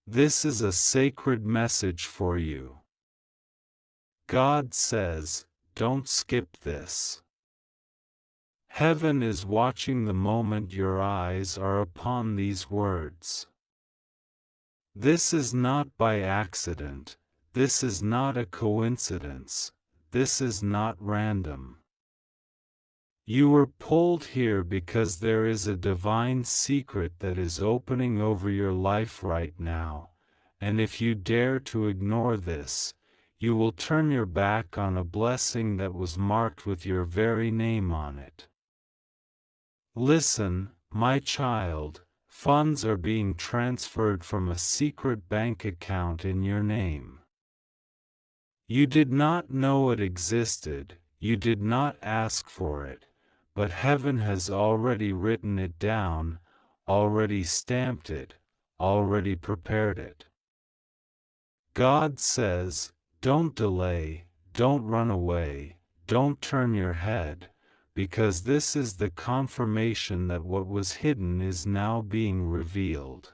This is a sacred message for you. God says, don't skip this. Heaven is watching the moment your eyes are upon these words. This is not by accident, this is not a coincidence, this is not random. You were pulled here because there is a divine secret that is opening over your life right now, and if you dare to ignore this, you will turn your back on a blessing that was marked with your very name on it. Listen, my child, funds are being transferred from a secret bank account in your name. You did not know it existed, you did not ask for it, but heaven has already written it down, already stamped it, already prepared it. God says, don't delay, don't run away, don't turn your head, because this is the confirmation that what was hidden is now being revealed.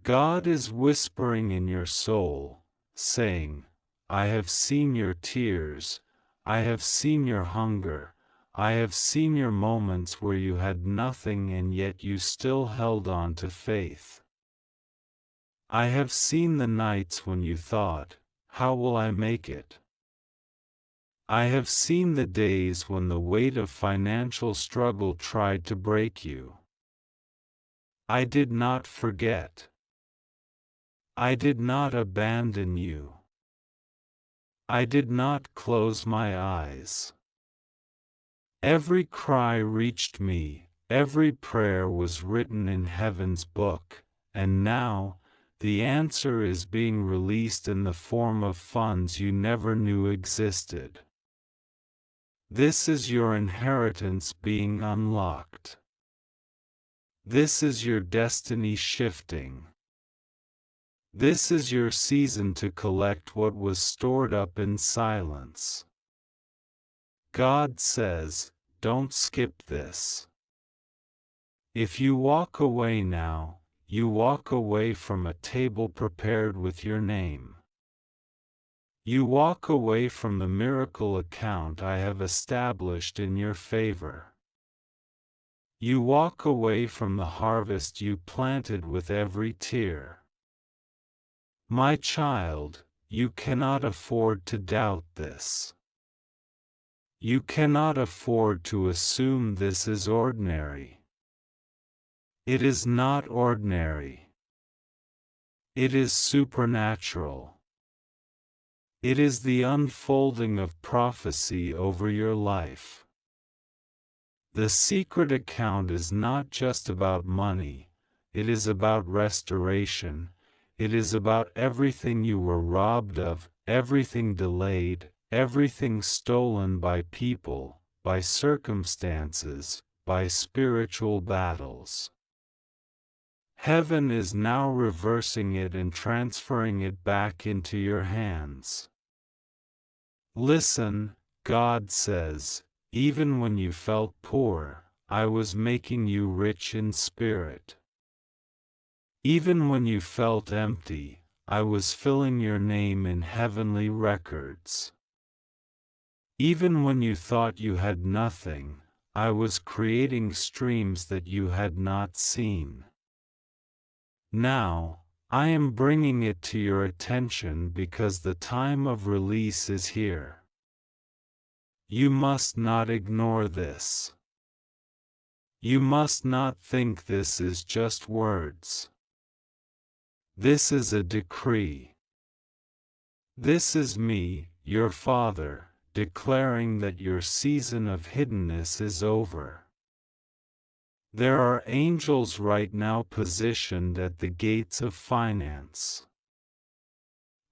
God is whispering in your soul, saying, I have seen your tears, I have seen your hunger, I have seen your moments where you had nothing and yet you still held on to faith. I have seen the nights when you thought, how will I make it? I have seen the days when the weight of financial struggle tried to break you. I did not forget. I did not abandon you. I did not close my eyes. Every cry reached me, every prayer was written in heaven's book, and now, the answer is being released in the form of funds you never knew existed. This is your inheritance being unlocked. This is your destiny shifting. This is your season to collect what was stored up in silence. God says, don't skip this. If you walk away now, you walk away from a table prepared with your name. You walk away from the miracle account I have established in your favor. You walk away from the harvest you planted with every tear. My child, you cannot afford to doubt this. You cannot afford to assume this is ordinary. It is not ordinary. It is supernatural. It is the unfolding of prophecy over your life. The secret account is not just about money, it is about restoration. It is about everything you were robbed of, everything delayed, everything stolen by people, by circumstances, by spiritual battles. Heaven is now reversing it and transferring it back into your hands. Listen, God says, even when you felt poor, I was making you rich in spirit. Even when you felt empty, I was filling your name in heavenly records. Even when you thought you had nothing, I was creating streams that you had not seen. Now, I am bringing it to your attention because the time of release is here. You must not ignore this. You must not think this is just words. This is a decree. This is me, your Father, declaring that your season of hiddenness is over. There are angels right now positioned at the gates of finance.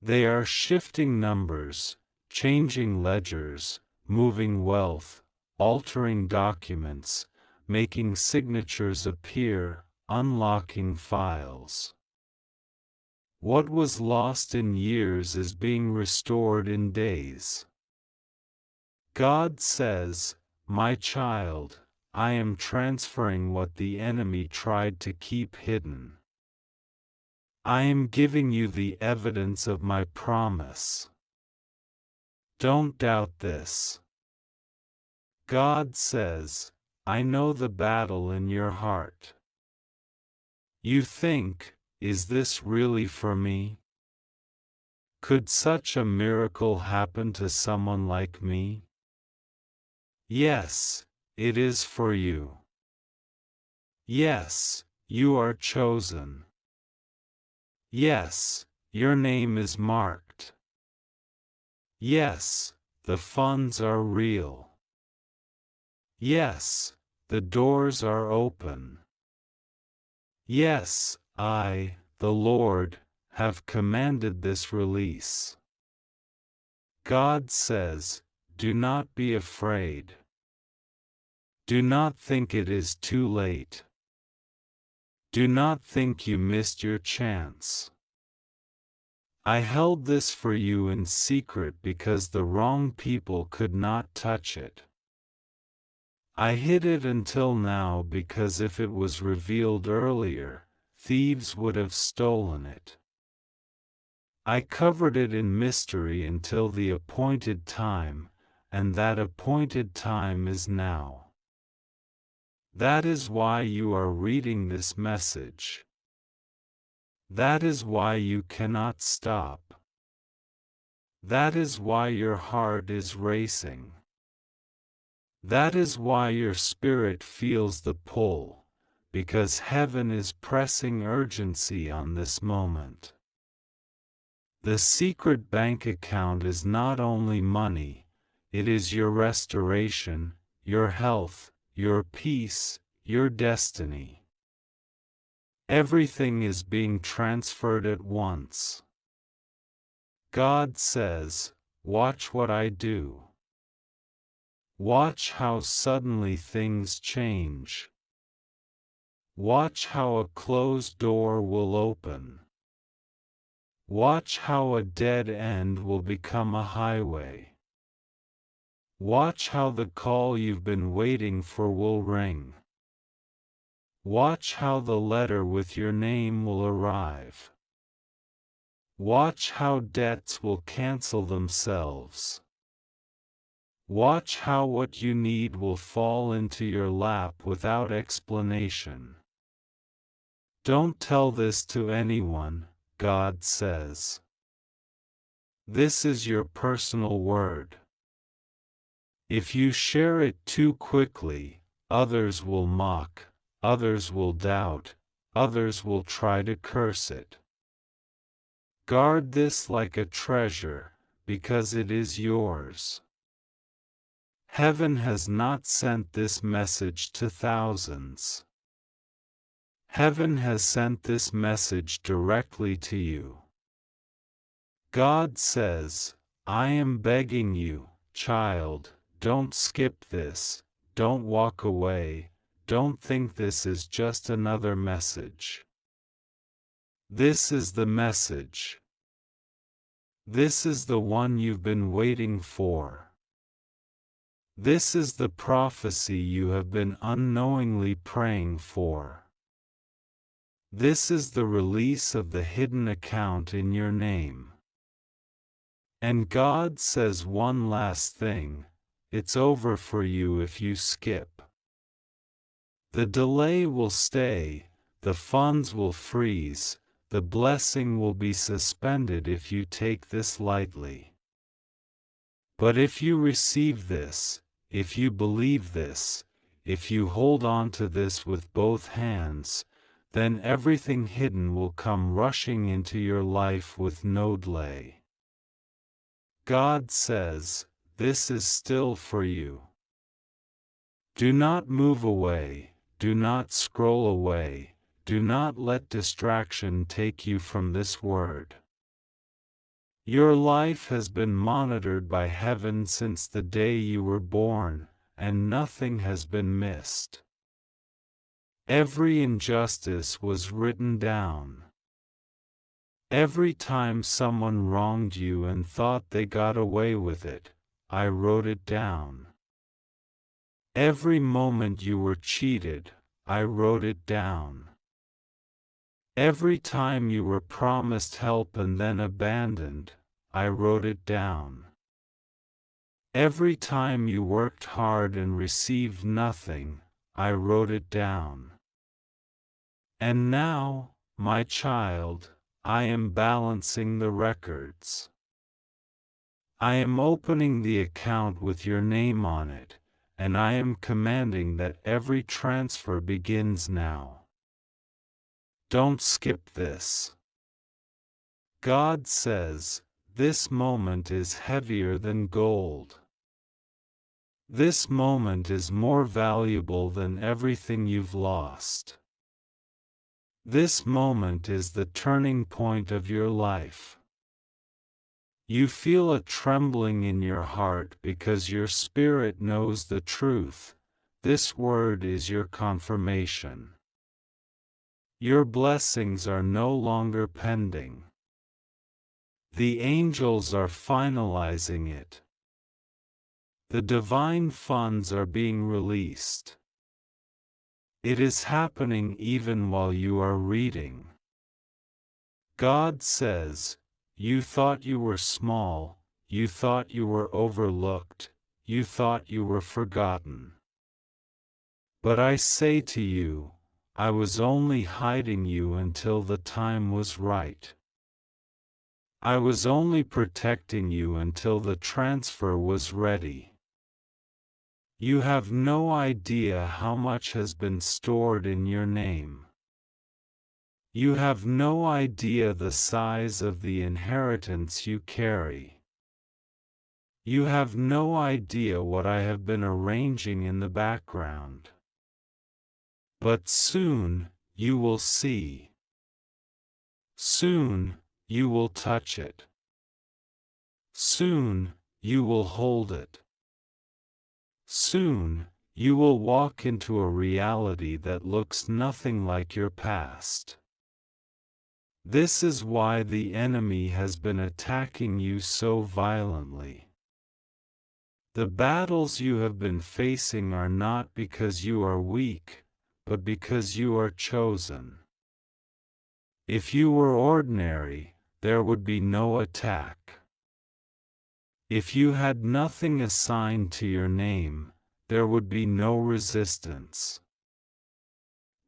They are shifting numbers, changing ledgers, moving wealth, altering documents, making signatures appear, unlocking files. What was lost in years is being restored in days. God says, my child, I am transferring what the enemy tried to keep hidden. I am giving you the evidence of my promise. Don't doubt this. God says, I know the battle in your heart. You think, is this really for me? Could such a miracle happen to someone like me? Yes, it is for you. Yes, you are chosen. Yes, your name is marked. Yes, the funds are real. Yes, the doors are open. Yes, I, the Lord, have commanded this release. God says, do not be afraid. Do not think it is too late. Do not think you missed your chance. I held this for you in secret because the wrong people could not touch it. I hid it until now because if it was revealed earlier, thieves would have stolen it. I covered it in mystery until the appointed time, and that appointed time is now. That is why you are reading this message. That is why you cannot stop. That is why your heart is racing. That is why your spirit feels the pull, because heaven is pressing urgency on this moment. The secret bank account is not only money, it is your restoration, your health, your peace, your destiny. Everything is being transferred at once. God says, watch what I do. Watch how suddenly things change. Watch how a closed door will open. Watch how a dead end will become a highway. Watch how the call you've been waiting for will ring. Watch how the letter with your name will arrive. Watch how debts will cancel themselves. Watch how what you need will fall into your lap without explanation. Don't tell this to anyone, God says. This is your personal word. If you share it too quickly, others will mock, others will doubt, others will try to curse it. Guard this like a treasure, because it is yours. Heaven has not sent this message to thousands. Heaven has sent this message directly to you. God says, I am begging you, child, don't skip this, don't walk away, don't think this is just another message. This is the message. This is the one you've been waiting for. This is the prophecy you have been unknowingly praying for. This is the release of the hidden account in your name. And God says one last thing, it's over for you if you skip. The delay will stay, the funds will freeze, the blessing will be suspended if you take this lightly. But if you receive this, if you believe this, if you hold on to this with both hands, then everything hidden will come rushing into your life with no delay. God says, this is still for you. Do not move away, do not scroll away, do not let distraction take you from this word. Your life has been monitored by heaven since the day you were born, and nothing has been missed. Every injustice was written down. Every time someone wronged you and thought they got away with it, I wrote it down. Every moment you were cheated, I wrote it down. Every time you were promised help and then abandoned, I wrote it down. Every time you worked hard and received nothing, I wrote it down. And now, my child, I am balancing the records. I am opening the account with your name on it, and I am commanding that every transfer begins now. Don't skip this. God says, this moment is heavier than gold. This moment is more valuable than everything you've lost. This moment is the turning point of your life. You feel a trembling in your heart because your spirit knows the truth. This word is your confirmation. Your blessings are no longer pending. The angels are finalizing it. The divine funds are being released. It is happening even while you are reading. God says, you thought you were small, you thought you were overlooked, you thought you were forgotten. But I say to you, I was only hiding you until the time was right. I was only protecting you until the transfer was ready. You have no idea how much has been stored in your name. You have no idea the size of the inheritance you carry. You have no idea what I have been arranging in the background. But soon, you will see. Soon, you will touch it. Soon, you will hold it. Soon, you will walk into a reality that looks nothing like your past. This is why the enemy has been attacking you so violently. The battles you have been facing are not because you are weak, but because you are chosen. If you were ordinary, there would be no attack. If you had nothing assigned to your name, there would be no resistance.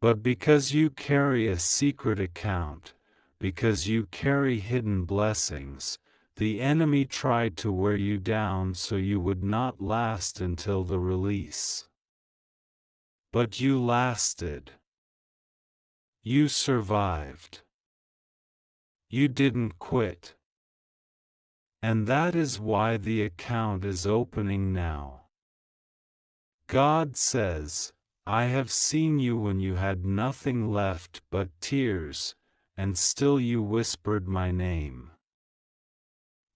But because you carry a secret account, because you carry hidden blessings, the enemy tried to wear you down so you would not last until the release. But you lasted. You survived. You didn't quit. And that is why the account is opening now. God says, I have seen you when you had nothing left but tears, and still you whispered my name.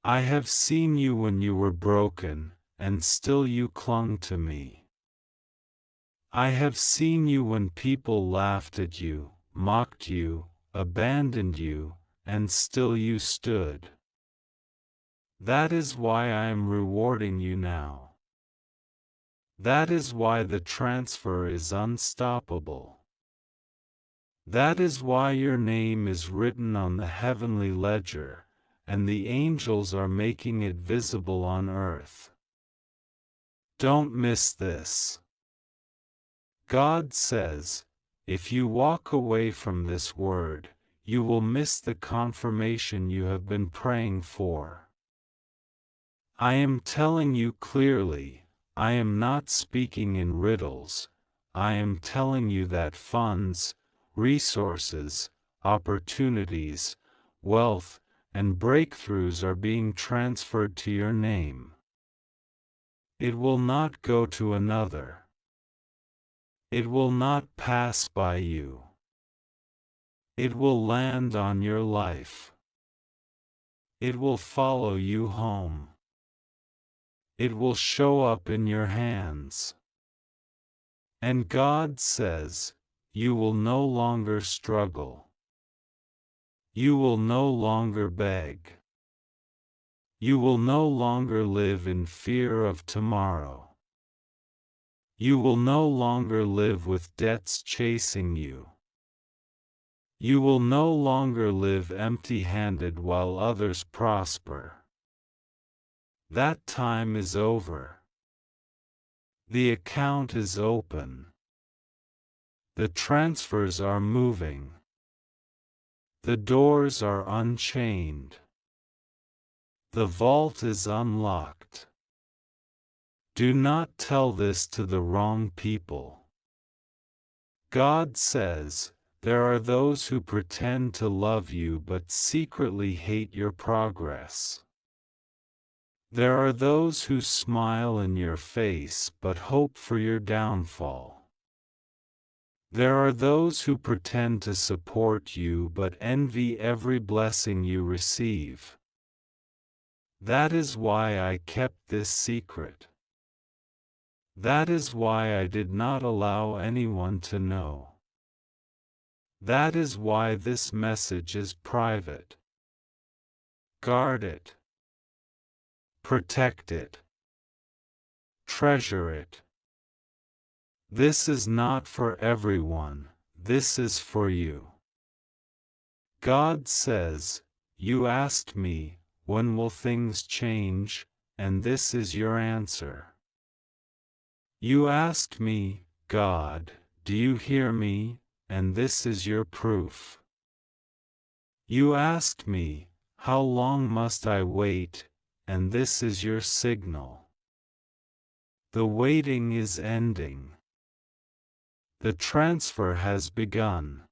I have seen you when you were broken, and still you clung to me. I have seen you when people laughed at you, mocked you, abandoned you, and still you stood. That is why I am rewarding you now. That is why the transfer is unstoppable. That is why your name is written on the heavenly ledger, and the angels are making it visible on earth. Don't miss this. God says, if you walk away from this word, you will miss the confirmation you have been praying for. I am telling you clearly, I am not speaking in riddles. I am telling you that funds, resources, opportunities, wealth, and breakthroughs are being transferred to your name. It will not go to another. It will not pass by you. It will land on your life. It will follow you home. It will show up in your hands. And God says, you will no longer struggle. You will no longer beg. You will no longer live in fear of tomorrow. You will no longer live with debts chasing you. You will no longer live empty-handed while others prosper. That time is over. The account is open. The transfers are moving. The doors are unchained. The vault is unlocked. Do not tell this to the wrong people. God says, there are those who pretend to love you but secretly hate your progress. There are those who smile in your face but hope for your downfall. There are those who pretend to support you but envy every blessing you receive. That is why I kept this secret. That is why I did not allow anyone to know. That is why this message is private. Guard it. Protect it. Treasure it. This is not for everyone, this is for you. God says, you asked me, when will things change, and this is your answer. You asked me, God, do you hear me, and this is your proof. You asked me, how long must I wait, and this is your signal. The waiting is ending. The transfer has begun.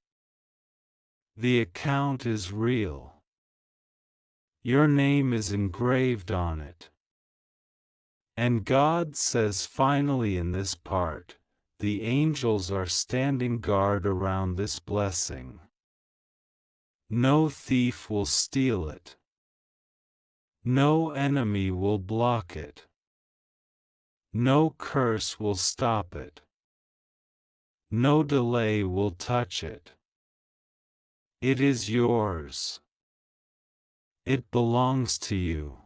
The account is real. Your name is engraved on it. And God says finally in this part, the angels are standing guard around this blessing. No thief will steal it. No enemy will block it. No curse will stop it. No delay will touch it. It is yours. It belongs to you.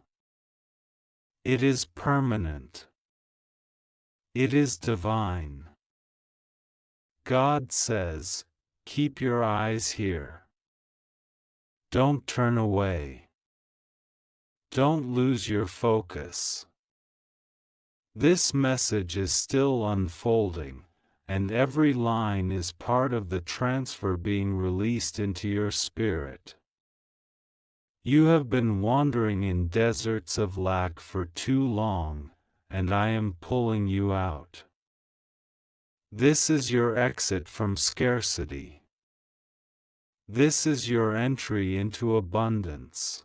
It is permanent. It is divine. God says, keep your eyes here. Don't turn away. Don't lose your focus. This message is still unfolding, and every line is part of the transfer being released into your spirit. You have been wandering in deserts of lack for too long, and I am pulling you out. This is your exit from scarcity. This is your entry into abundance.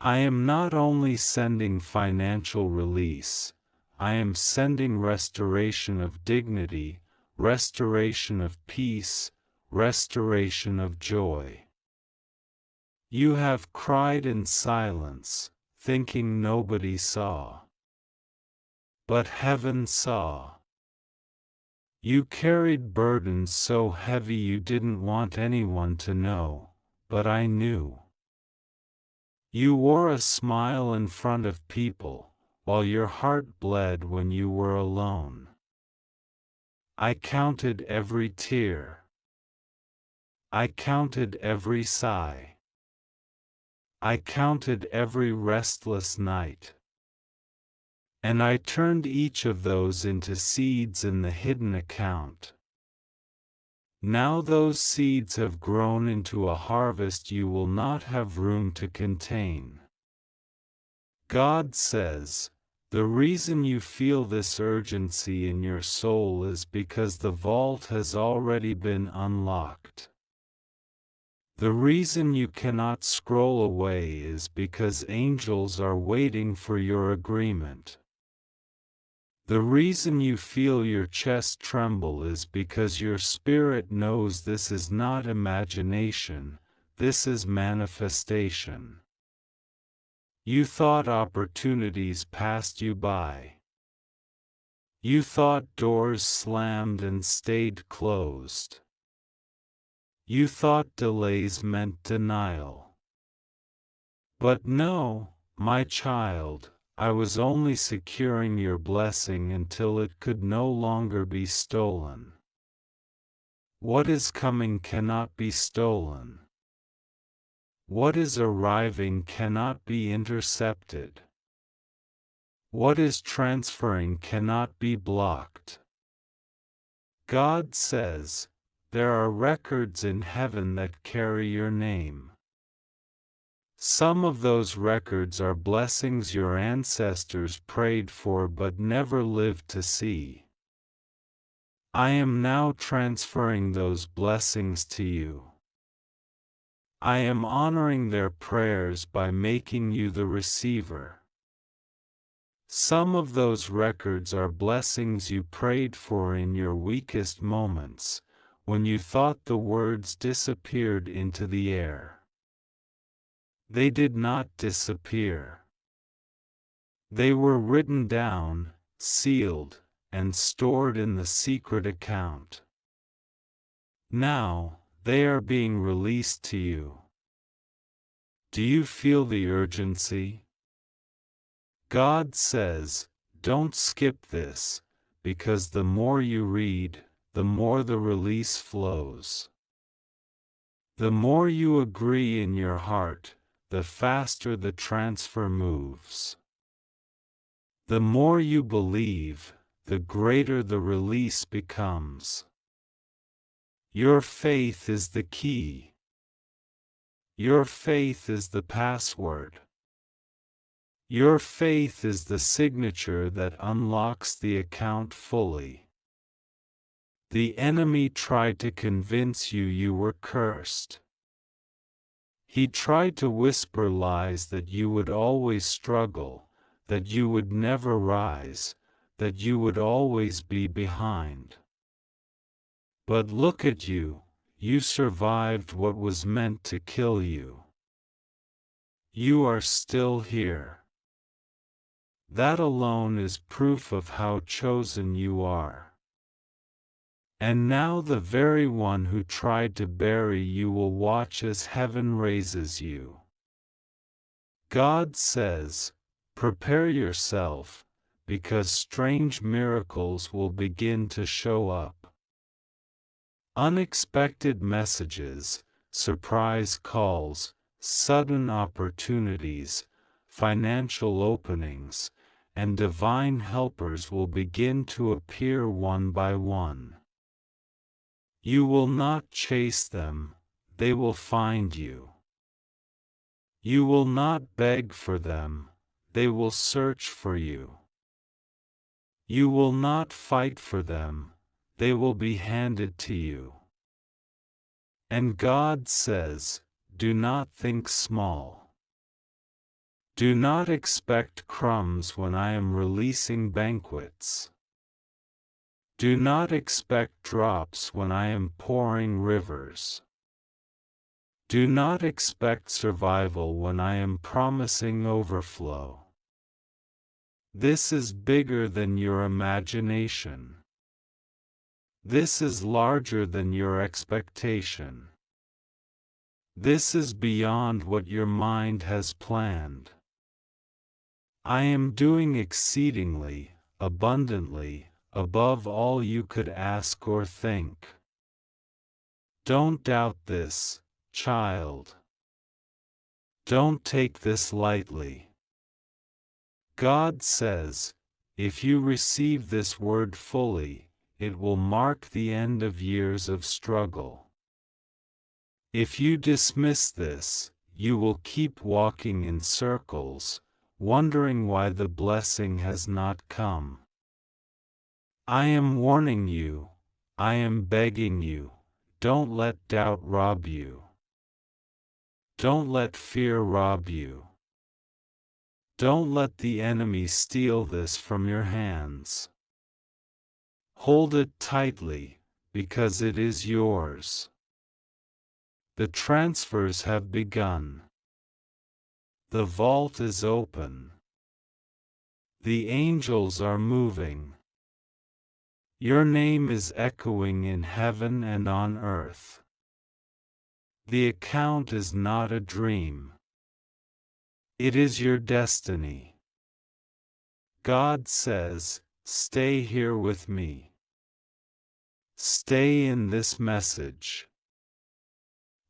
I am not only sending financial release, I am sending restoration of dignity, restoration of peace, restoration of joy. You have cried in silence, thinking nobody saw. But heaven saw. You carried burdens so heavy you didn't want anyone to know, but I knew. You wore a smile in front of people, while your heart bled when you were alone. I counted every tear. I counted every sigh. I counted every restless night. And I turned each of those into seeds in the hidden account. Now those seeds have grown into a harvest you will not have room to contain. God says, the reason you feel this urgency in your soul is because the vault has already been unlocked. The reason you cannot scroll away is because angels are waiting for your agreement. The reason you feel your chest tremble is because your spirit knows this is not imagination, this is manifestation. You thought opportunities passed you by. You thought doors slammed and stayed closed. You thought delays meant denial. But no, my child, I was only securing your blessing until it could no longer be stolen. What is coming cannot be stolen. What is arriving cannot be intercepted. What is transferring cannot be blocked. God says, there are records in heaven that carry your name. Some of those records are blessings your ancestors prayed for but never lived to see. I am now transferring those blessings to you. I am honoring their prayers by making you the receiver. Some of those records are blessings you prayed for in your weakest moments, when you thought the words disappeared into the air. They did not disappear. They were written down, sealed, and stored in the secret account. Now, they are being released to you. Do you feel the urgency? God says, don't skip this, because the more you read, the more the release flows. The more you agree in your heart, the faster the transfer moves. The more you believe, the greater the release becomes. Your faith is the key. Your faith is the password. Your faith is the signature that unlocks the account fully. The enemy tried to convince you you were cursed. He tried to whisper lies that you would always struggle, that you would never rise, that you would always be behind. But look at you, you survived what was meant to kill you. You are still here. That alone is proof of how chosen you are. And now the very one who tried to bury you will watch as heaven raises you. God says, prepare yourself, because strange miracles will begin to show up. Unexpected messages, surprise calls, sudden opportunities, financial openings, and divine helpers will begin to appear one by one. You will not chase them, they will find you. You will not beg for them, they will search for you. You will not fight for them, they will be handed to you. And God says, do not think small. Do not expect crumbs when I am releasing banquets. Do not expect drops when I am pouring rivers. Do not expect survival when I am promising overflow. This is bigger than your imagination. This is larger than your expectation. This is beyond what your mind has planned. I am doing exceedingly, abundantly, above all you could ask or think. Don't doubt this, child. Don't take this lightly. God says, if you receive this word fully, it will mark the end of years of struggle. If you dismiss this, you will keep walking in circles, wondering why the blessing has not come. I am warning you, I am begging you, don't let doubt rob you. Don't let fear rob you. Don't let the enemy steal this from your hands. Hold it tightly, because it is yours. The transfers have begun. The vault is open. The angels are moving. Your name is echoing in heaven and on earth. The account is not a dream. It is your destiny. God says, stay here with me. Stay in this message.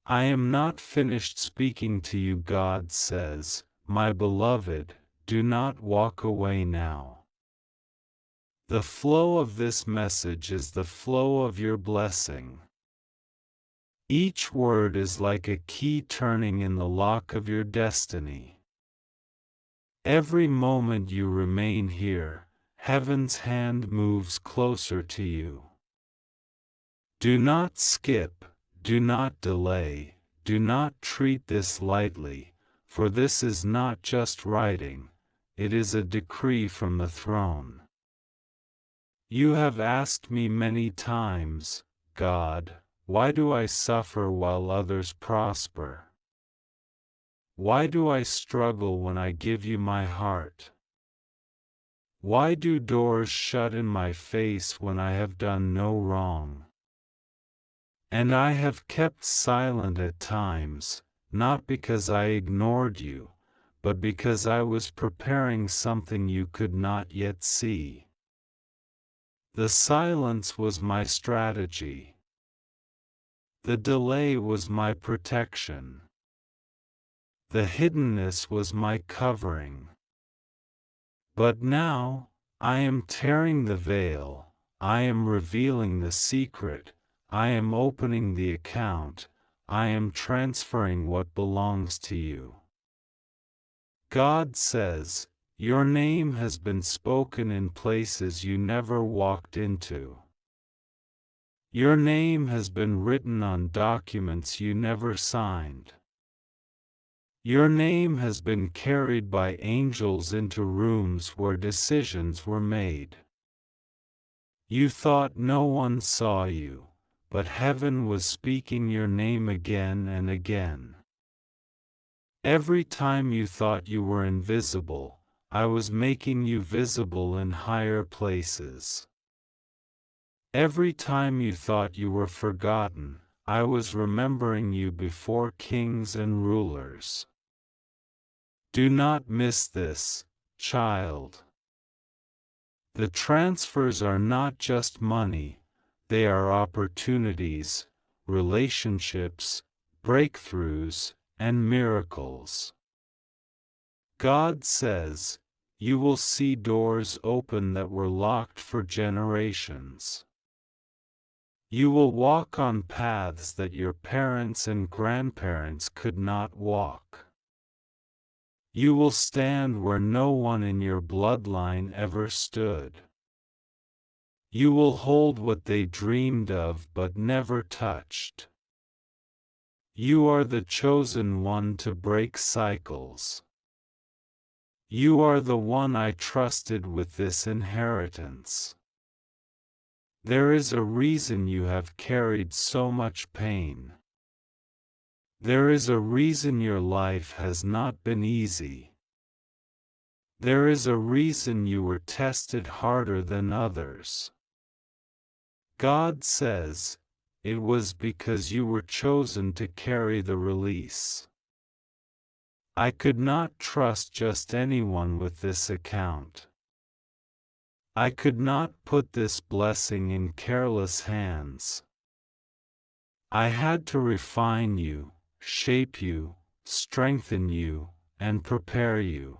I am not finished speaking to you, God says, my beloved, do not walk away now. The flow of this message is the flow of your blessing. Each word is like a key turning in the lock of your destiny. Every moment you remain here, Heaven's hand moves closer to you. Do not skip, do not delay, do not treat this lightly, for this is not just writing, it is a decree from the throne. You have asked me many times, God, why do I suffer while others prosper? Why do I struggle when I give you my heart? Why do doors shut in my face when I have done no wrong? And I have kept silent at times, not because I ignored you, but because I was preparing something you could not yet see. The silence was my strategy. The delay was my protection. The hiddenness was my covering. But now, I am tearing the veil, I am revealing the secret, I am opening the account, I am transferring what belongs to you. God says, your name has been spoken in places you never walked into. Your name has been written on documents you never signed. Your name has been carried by angels into rooms where decisions were made. You thought no one saw you, but heaven was speaking your name again and again. Every time you thought you were invisible, I was making you visible in higher places. Every time you thought you were forgotten, I was remembering you before kings and rulers. Do not miss this, child. The transfers are not just money, they are opportunities, relationships, breakthroughs, and miracles. God says, you will see doors open that were locked for generations. You will walk on paths that your parents and grandparents could not walk. You will stand where no one in your bloodline ever stood. You will hold what they dreamed of but never touched. You are the chosen one to break cycles. You are the one I trusted with this inheritance. There is a reason you have carried so much pain. There is a reason your life has not been easy. There is a reason you were tested harder than others. God says, it was because you were chosen to carry the release. I could not trust just anyone with this account. I could not put this blessing in careless hands. I had to refine you, shape you, strengthen you, and prepare you.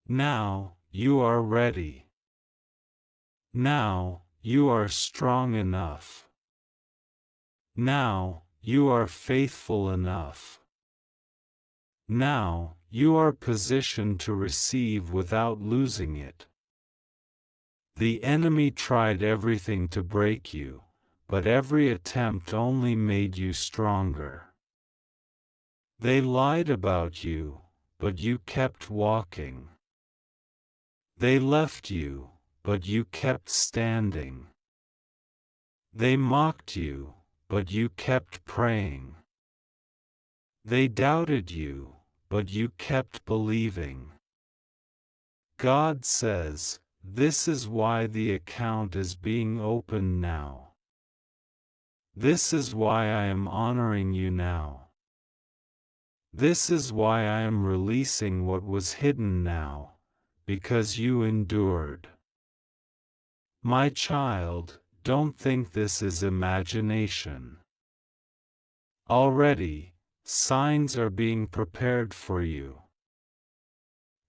Now, you are ready. Now, you are strong enough. Now, you are faithful enough. Now, you are positioned to receive without losing it. The enemy tried everything to break you, but every attempt only made you stronger. They lied about you, but you kept walking. They left you, but you kept standing. They mocked you, but you kept praying. They doubted you, but you kept believing. God says, this is why the account is being opened now. This is why I am honoring you now. This is why I am releasing what was hidden now, because you endured. My child, don't think this is imagination. Already, signs are being prepared for you.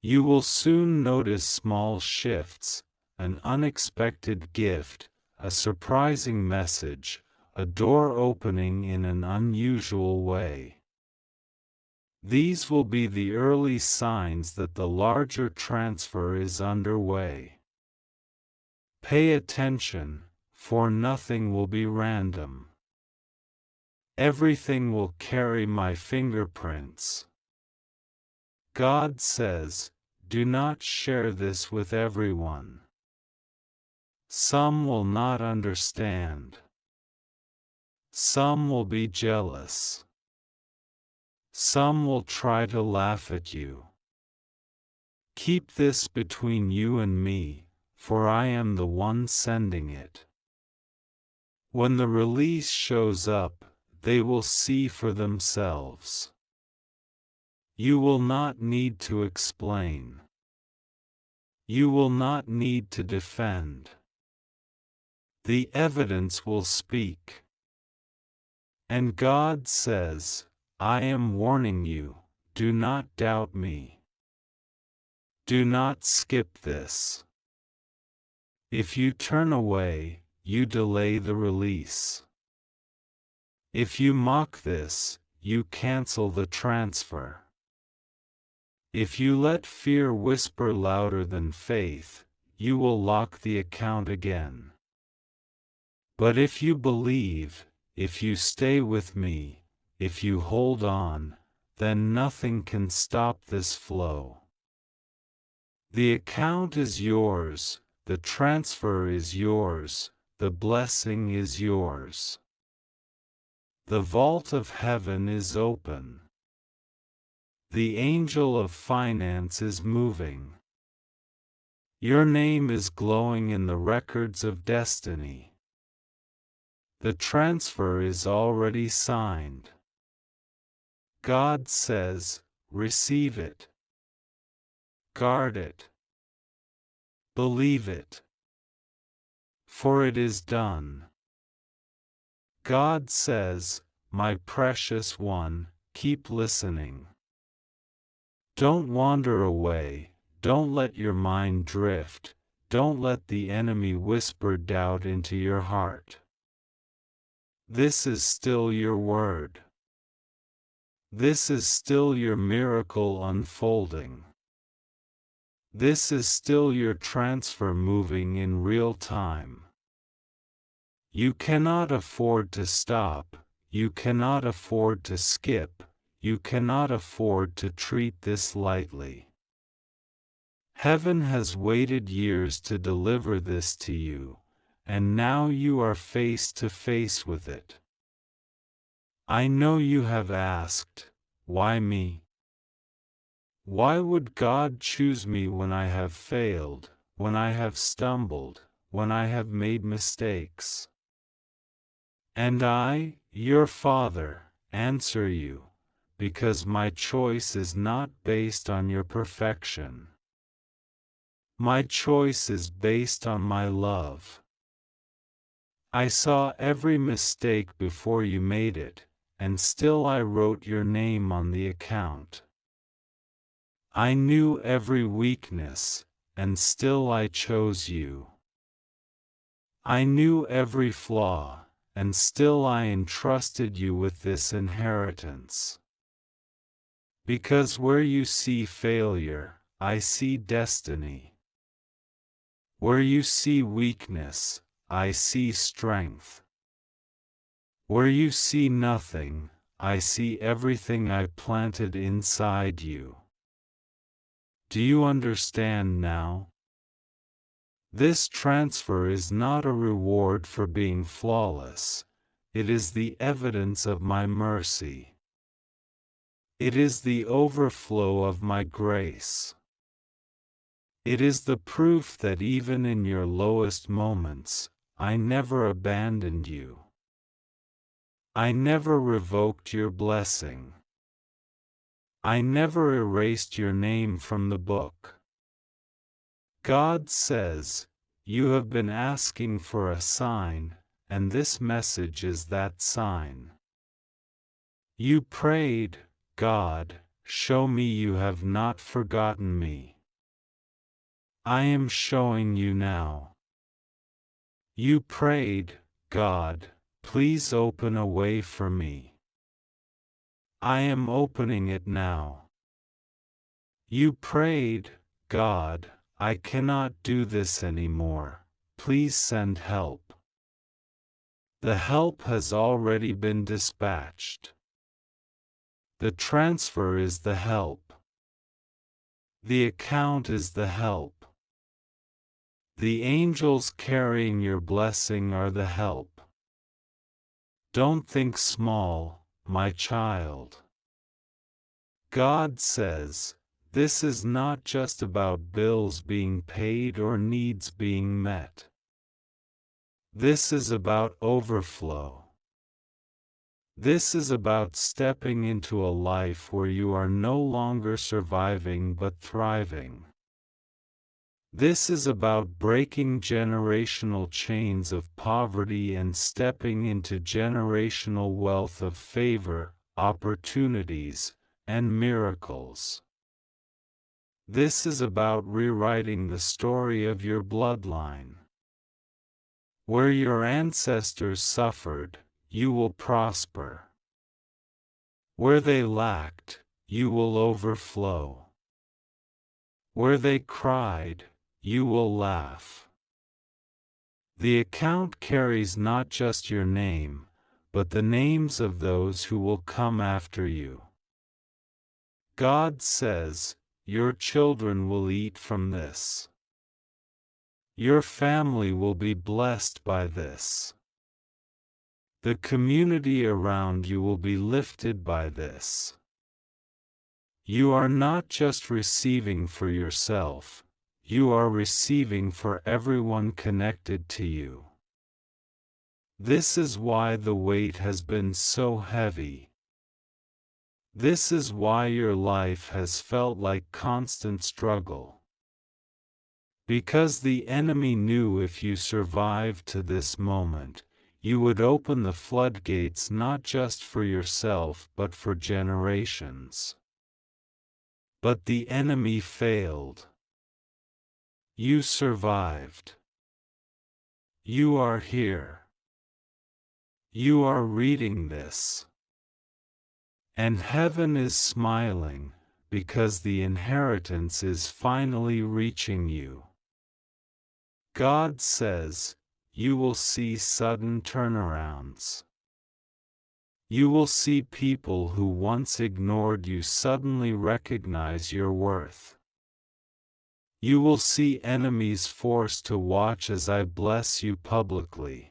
You will soon notice small shifts, an unexpected gift, a surprising message, a door opening in an unusual way. These will be the early signs that the larger transfer is underway. Pay attention, for nothing will be random. Everything will carry my fingerprints. God says, do not share this with everyone. Some will not understand. Some will be jealous. Some will try to laugh at you. Keep this between you and me, for I am the one sending it. When the release shows up, they will see for themselves. You will not need to explain. You will not need to defend. The evidence will speak. And God says, I am warning you, do not doubt me. Do not skip this. If you turn away, you delay the release. If you mock this, you cancel the transfer. If you let fear whisper louder than faith, you will lock the account again. But if you believe, if you stay with me, if you hold on, then nothing can stop this flow. The account is yours, the transfer is yours, the blessing is yours. The vault of heaven is open. The angel of finance is moving. Your name is glowing in the records of destiny. The transfer is already signed. God says, receive it. Guard it. Believe it. For it is done. God says, my precious one, keep listening. Don't wander away, don't let your mind drift, don't let the enemy whisper doubt into your heart. This is still your word. This is still your miracle unfolding. This is still your transfer moving in real time. You cannot afford to stop, you cannot afford to skip, you cannot afford to treat this lightly. Heaven has waited years to deliver this to you, and now you are face to face with it. I know you have asked, why me? Why would God choose me when I have failed, when I have stumbled, when I have made mistakes? And I, your Father, answer you, because my choice is not based on your perfection. My choice is based on my love. I saw every mistake before you made it, and still I wrote your name on the account. I knew every weakness, and still I chose you. I knew every flaw, and still I entrusted you with this inheritance. Because where you see failure, I see destiny. Where you see weakness, I see strength. Where you see nothing, I see everything I planted inside you. Do you understand now? This transfer is not a reward for being flawless, it is the evidence of my mercy. It is the overflow of my grace. It is the proof that even in your lowest moments, I never abandoned you. I never revoked your blessing. I never erased your name from the book. God says, You have been asking for a sign, and this message is that sign. You prayed, God, show me you have not forgotten me. I am showing you now. You prayed, God, please open a way for me. I am opening it now. You prayed, God, I cannot do this anymore, please send help. The help has already been dispatched. The transfer is the help. The account is the help. The angels carrying your blessing are the help. Don't think small, my child. God says, this is not just about bills being paid or needs being met. This is about overflow. This is about stepping into a life where you are no longer surviving but thriving. This is about breaking generational chains of poverty and stepping into generational wealth of favor, opportunities, and miracles. This is about rewriting the story of your bloodline. Where your ancestors suffered, you will prosper. Where they lacked, you will overflow. Where they cried, you will laugh. The account carries not just your name, but the names of those who will come after you. God says, your children will eat from this. Your family will be blessed by this. The community around you will be lifted by this. You are not just receiving for yourself, you are receiving for everyone connected to you. This is why the weight has been so heavy. This is why your life has felt like constant struggle. Because the enemy knew if you survived to this moment, you would open the floodgates not just for yourself but for generations. But the enemy failed. You survived. You are here. You are reading this. And heaven is smiling, because the inheritance is finally reaching you. God says, you will see sudden turnarounds. You will see people who once ignored you suddenly recognize your worth. You will see enemies forced to watch as I bless you publicly.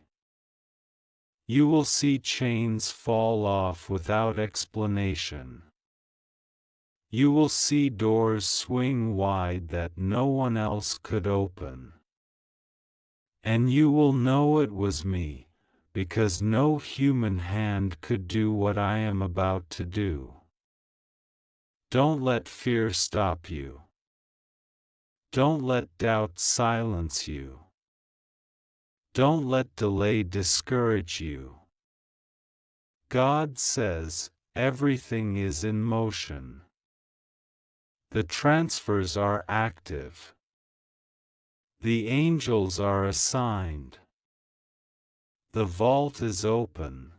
You will see chains fall off without explanation. You will see doors swing wide that no one else could open. And you will know it was me, because no human hand could do what I am about to do. Don't let fear stop you. Don't let doubt silence you. Don't let delay discourage you. God says, everything is in motion. The transfers are active. The angels are assigned. The vault is open.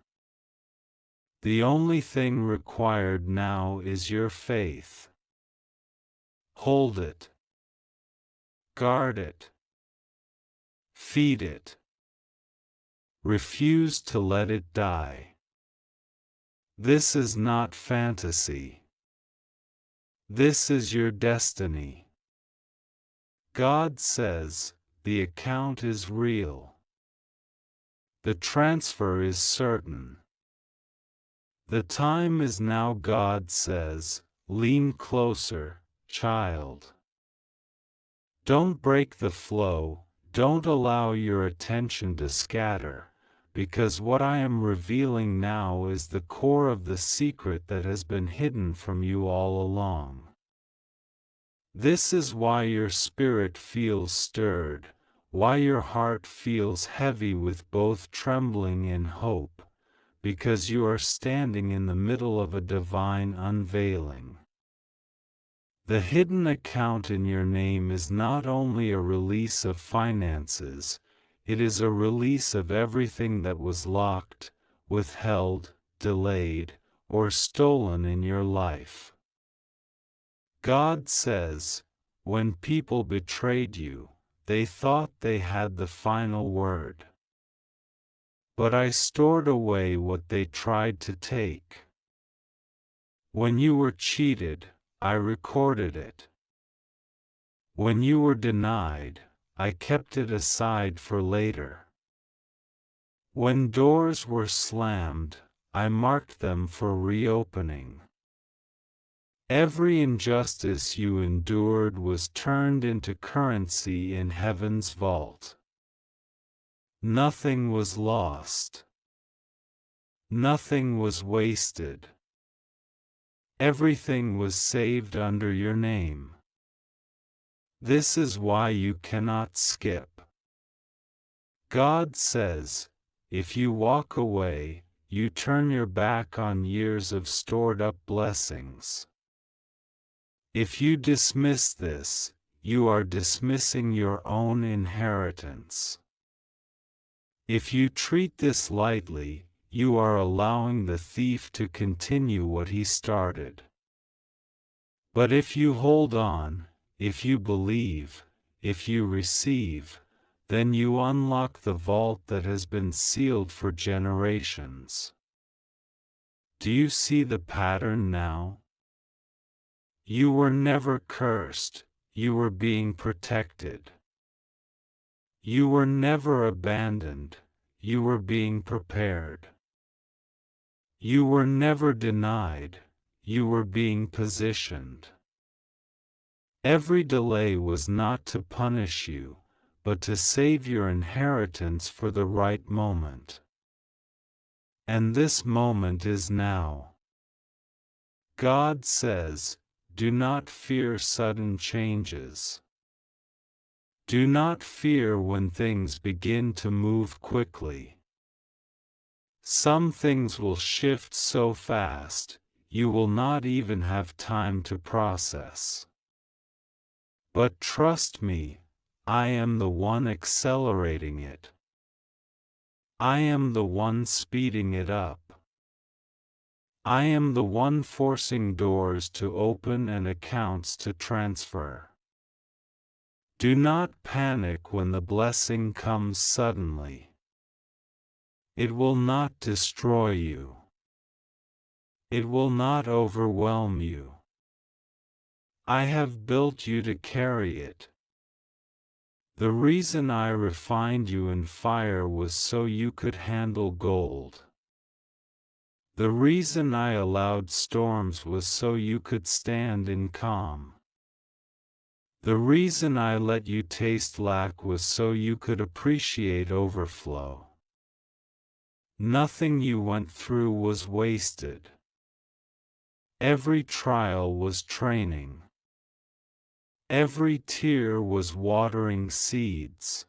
The only thing required now is your faith. Hold it. Guard it. Feed it. Refuse to let it die. This is not fantasy. This is your destiny. God says, the account is real. The transfer is certain. The time is now, God says, lean closer, child. Don't break the flow, don't allow your attention to scatter, because what I am revealing now is the core of the secret that has been hidden from you all along. This is why your spirit feels stirred, why your heart feels heavy with both trembling and hope, because you are standing in the middle of a divine unveiling. The hidden account in your name is not only a release of finances, it is a release of everything that was locked, withheld, delayed, or stolen in your life. God says, when people betrayed you, they thought they had the final word. But I stored away what they tried to take. When you were cheated, I recorded it. When you were denied, I kept it aside for later. When doors were slammed, I marked them for reopening. Every injustice you endured was turned into currency in heaven's vault. Nothing was lost. Nothing was wasted. Everything was saved under your name. This is why you cannot skip. God says, if you walk away, you turn your back on years of stored-up blessings. If you dismiss this, you are dismissing your own inheritance. If you treat this lightly, you are allowing the thief to continue what he started. But if you hold on, if you believe, if you receive, then you unlock the vault that has been sealed for generations. Do you see the pattern now? You were never cursed, you were being protected. You were never abandoned, you were being prepared. You were never denied, you were being positioned. Every delay was not to punish you, but to save your inheritance for the right moment. And this moment is now. God says, do not fear sudden changes. Do not fear when things begin to move quickly. Some things will shift so fast, you will not even have time to process. But trust me, I am the one accelerating it. I am the one speeding it up. I am the one forcing doors to open and accounts to transfer. Do not panic when the blessing comes suddenly. It will not destroy you. It will not overwhelm you. I have built you to carry it. The reason I refined you in fire was so you could handle gold. The reason I allowed storms was so you could stand in calm. The reason I let you taste lack was so you could appreciate overflow. Nothing you went through was wasted. Every trial was training. Every tear was watering seeds.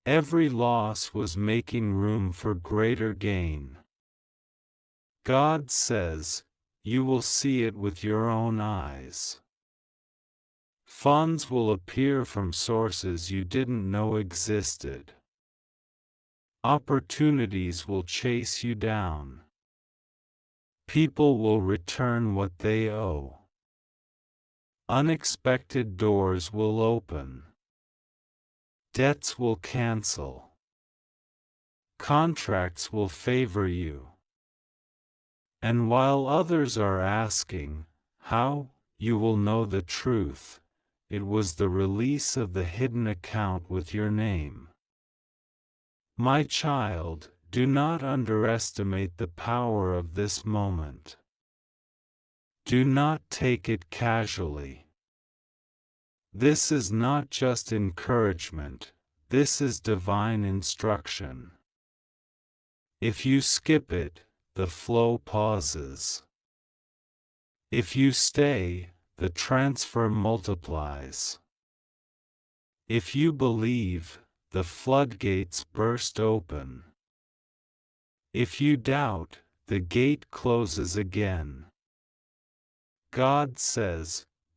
Every loss was making room for greater gain. God says, you will see it with your own eyes. Funds will appear from sources you didn't know existed. Opportunities will chase you down. People will return what they owe. Unexpected doors will open. Debts will cancel. Contracts will favor you. And while others are asking, how, you will know the truth. It was the release of the hidden account with your name. My child, do not underestimate the power of this moment. Do not take it casually. This is not just encouragement, this is divine instruction. If you skip it, the flow pauses. If you stay, the transfer multiplies. If you believe, the floodgates burst open. If you doubt, the gate closes again. God says,